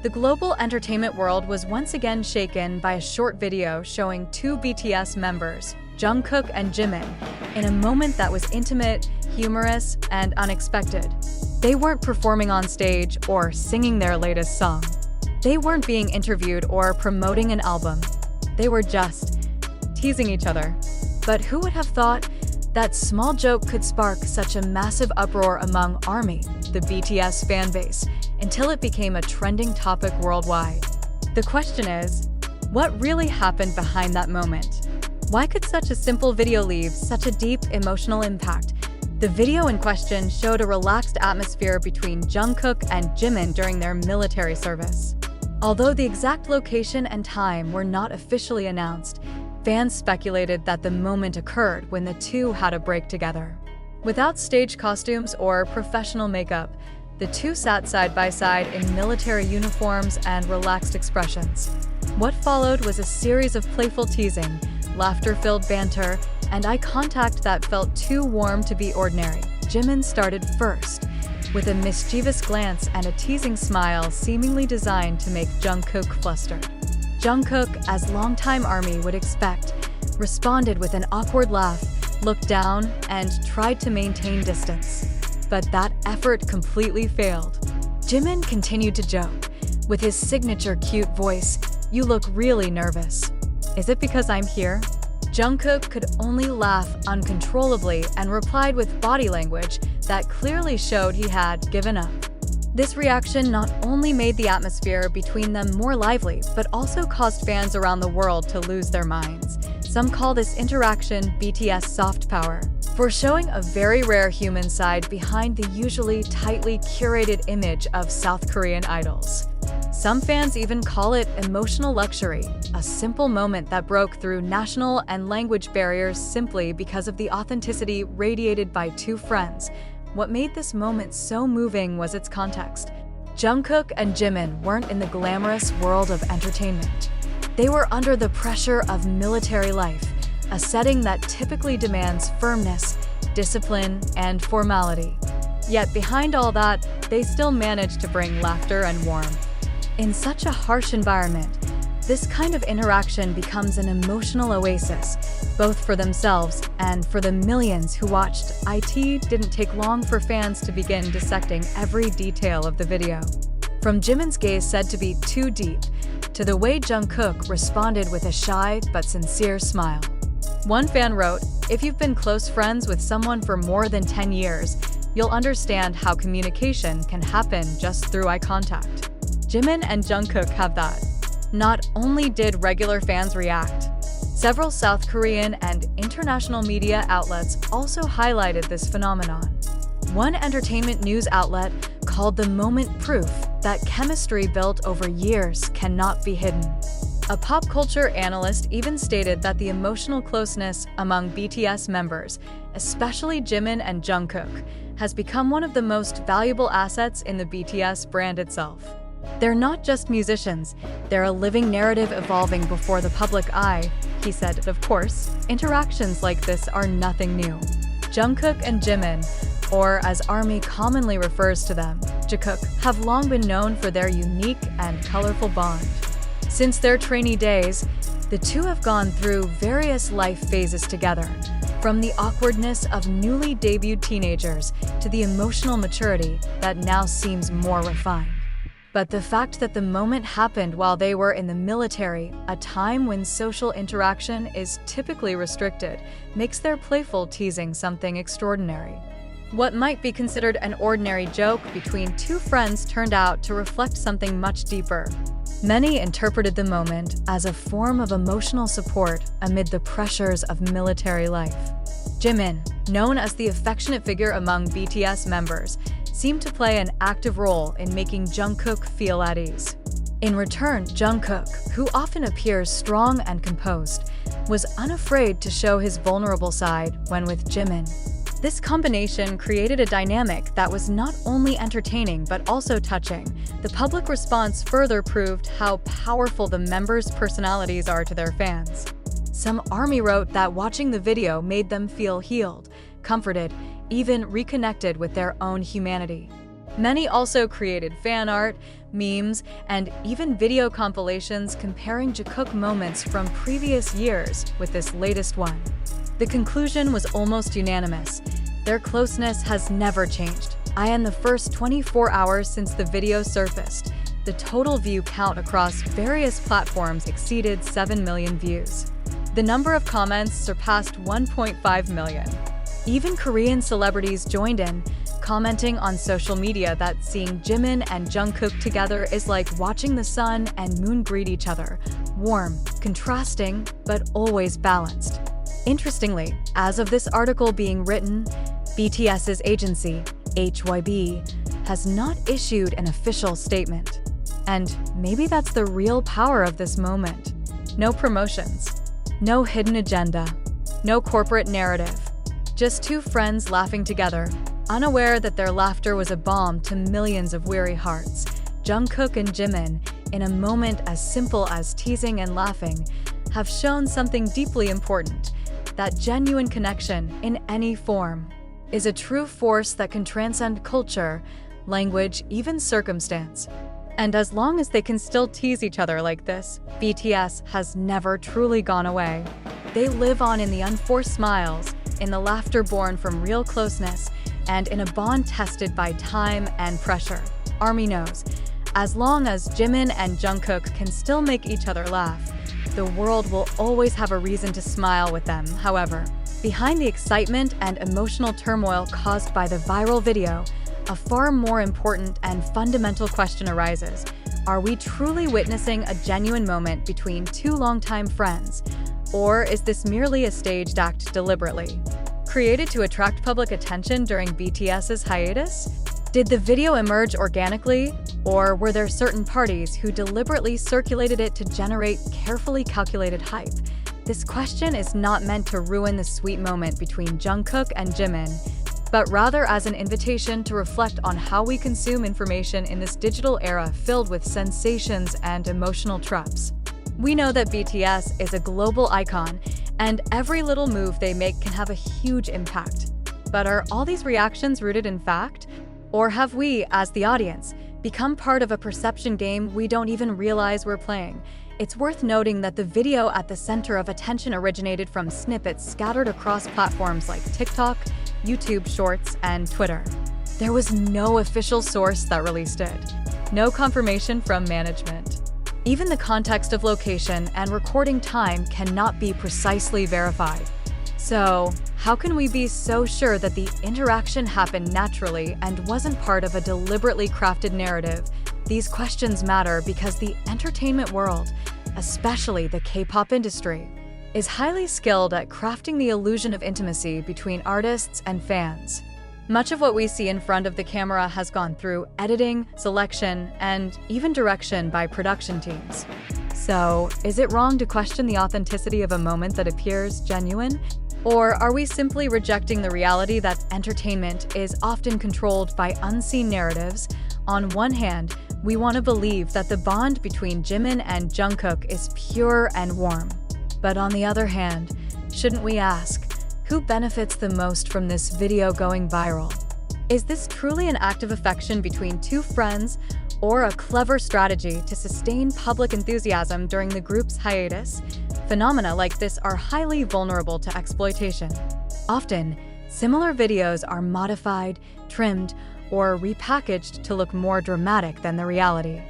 The global entertainment world was once again shaken by a short video showing two BTS members, Jungkook and Jimin, in a moment that was intimate, humorous, and unexpected. They weren't performing on stage or singing their latest song. They weren't being interviewed or promoting an album. They were just teasing each other. But who would have thought that small joke could spark such a massive uproar among ARMY, the BTS fanbase, until it became a trending topic worldwide? The question is, what really happened behind that moment? Why could such a simple video leave such a deep emotional impact? The video in question showed a relaxed atmosphere between Jungkook and Jimin during their military service. Although the exact location and time were not officially announced, fans speculated that the moment occurred when the two had a break together. Without stage costumes or professional makeup, the two sat side by side in military uniforms and relaxed expressions. What followed was a series of playful teasing, laughter-filled banter, and eye contact that felt too warm to be ordinary. Jimin started first, with a mischievous glance and a teasing smile seemingly designed to make Jungkook fluster. Jungkook, as longtime ARMY would expect, responded with an awkward laugh, looked down, and tried to maintain distance. But that effort completely failed. Jimin continued to joke, with his signature cute voice, "You look really nervous. Is it because I'm here?" Jungkook could only laugh uncontrollably and replied with body language that clearly showed he had given up. This reaction not only made the atmosphere between them more lively, but also caused fans around the world to lose their minds. Some call this interaction BTS soft power, for showing a very rare human side behind the usually tightly curated image of South Korean idols. Some fans even call it emotional luxury, a simple moment that broke through national and language barriers simply because of the authenticity radiated by two friends. What made this moment so moving was its context. Jungkook and Jimin weren't in the glamorous world of entertainment. They were under the pressure of military life, a setting that typically demands firmness, discipline, and formality. Yet behind all that, they still managed to bring laughter and warmth. In such a harsh environment, this kind of interaction becomes an emotional oasis, both for themselves and for the millions who watched. It didn't take long for fans to begin dissecting every detail of the video. From Jimin's gaze said to be too deep, to the way Jungkook responded with a shy but sincere smile. One fan wrote, "If you've been close friends with someone for more than 10 years, you'll understand how communication can happen just through eye contact." Jimin and Jungkook have that. Not only did regular fans react, several South Korean and international media outlets also highlighted this phenomenon. One entertainment news outlet called the moment proof that chemistry built over years cannot be hidden. A pop culture analyst even stated that the emotional closeness among BTS members, especially Jimin and Jungkook, has become one of the most valuable assets in the BTS brand itself. "They're not just musicians, they're a living narrative evolving before the public eye," he said. Of course, interactions like this are nothing new. Jungkook and Jimin, or as ARMY commonly refers to them, Jungkook, have long been known for their unique and colorful bond. Since their trainee days, the two have gone through various life phases together, from the awkwardness of newly debuted teenagers to the emotional maturity that now seems more refined. But the fact that the moment happened while they were in the military, a time when social interaction is typically restricted, makes their playful teasing something extraordinary. What might be considered an ordinary joke between two friends turned out to reflect something much deeper. Many interpreted the moment as a form of emotional support amid the pressures of military life. Jimin, known as the affectionate figure among BTS members, seemed to play an active role in making Jungkook feel at ease. In return, Jungkook, who often appears strong and composed, was unafraid to show his vulnerable side when with Jimin. This combination created a dynamic that was not only entertaining but also touching. The public response further proved how powerful the members' personalities are to their fans. Some ARMY wrote that watching the video made them feel healed, comforted, even reconnected with their own humanity. Many also created fan art, memes, and even video compilations comparing Jungkook moments from previous years with this latest one. The conclusion was almost unanimous. Their closeness has never changed. In the first 24 hours since the video surfaced, the total view count across various platforms exceeded 7 million views. The number of comments surpassed 1.5 million. Even Korean celebrities joined in, commenting on social media that seeing Jimin and Jungkook together is like watching the sun and moon greet each other, warm, contrasting, but always balanced. Interestingly, as of this article being written, BTS's agency, HYB, has not issued an official statement. And maybe that's the real power of this moment. No promotions, no hidden agenda, no corporate narrative. Just two friends laughing together, unaware that their laughter was a balm to millions of weary hearts. Jungkook and Jimin, in a moment as simple as teasing and laughing, have shown something deeply important: that genuine connection, in any form, is a true force that can transcend culture, language, even circumstance. And as long as they can still tease each other like this, BTS has never truly gone away. They live on in the unforced smiles, in the laughter born from real closeness, and in a bond tested by time and pressure. ARMY knows, as long as Jimin and Jungkook can still make each other laugh, the world will always have a reason to smile with them. However, behind the excitement and emotional turmoil caused by the viral video, a far more important and fundamental question arises. Are we truly witnessing a genuine moment between two longtime friends? Or is this merely a staged act deliberately created to attract public attention during BTS's hiatus? Did the video emerge organically, or were there certain parties who deliberately circulated it to generate carefully calculated hype? This question is not meant to ruin the sweet moment between Jungkook and Jimin, but rather as an invitation to reflect on how we consume information in this digital era filled with sensations and emotional traps. We know that BTS is a global icon, and every little move they make can have a huge impact. But are all these reactions rooted in fact? Or have we, as the audience, become part of a perception game we don't even realize we're playing? It's worth noting that the video at the center of attention originated from snippets scattered across platforms like TikTok, YouTube Shorts, and Twitter. There was no official source that released it, no confirmation from management. Even the context of location and recording time cannot be precisely verified. So, how can we be so sure that the interaction happened naturally and wasn't part of a deliberately crafted narrative? These questions matter because the entertainment world, especially the K-pop industry, is highly skilled at crafting the illusion of intimacy between artists and fans. Much of what we see in front of the camera has gone through editing, selection, and even direction by production teams. So, is it wrong to question the authenticity of a moment that appears genuine? Or are we simply rejecting the reality that entertainment is often controlled by unseen narratives? On one hand, we want to believe that the bond between Jimin and Jungkook is pure and warm. But on the other hand, shouldn't we ask, who benefits the most from this video going viral? Is this truly an act of affection between two friends, or a clever strategy to sustain public enthusiasm during the group's hiatus? Phenomena like this are highly vulnerable to exploitation. Often, similar videos are modified, trimmed, or repackaged to look more dramatic than the reality.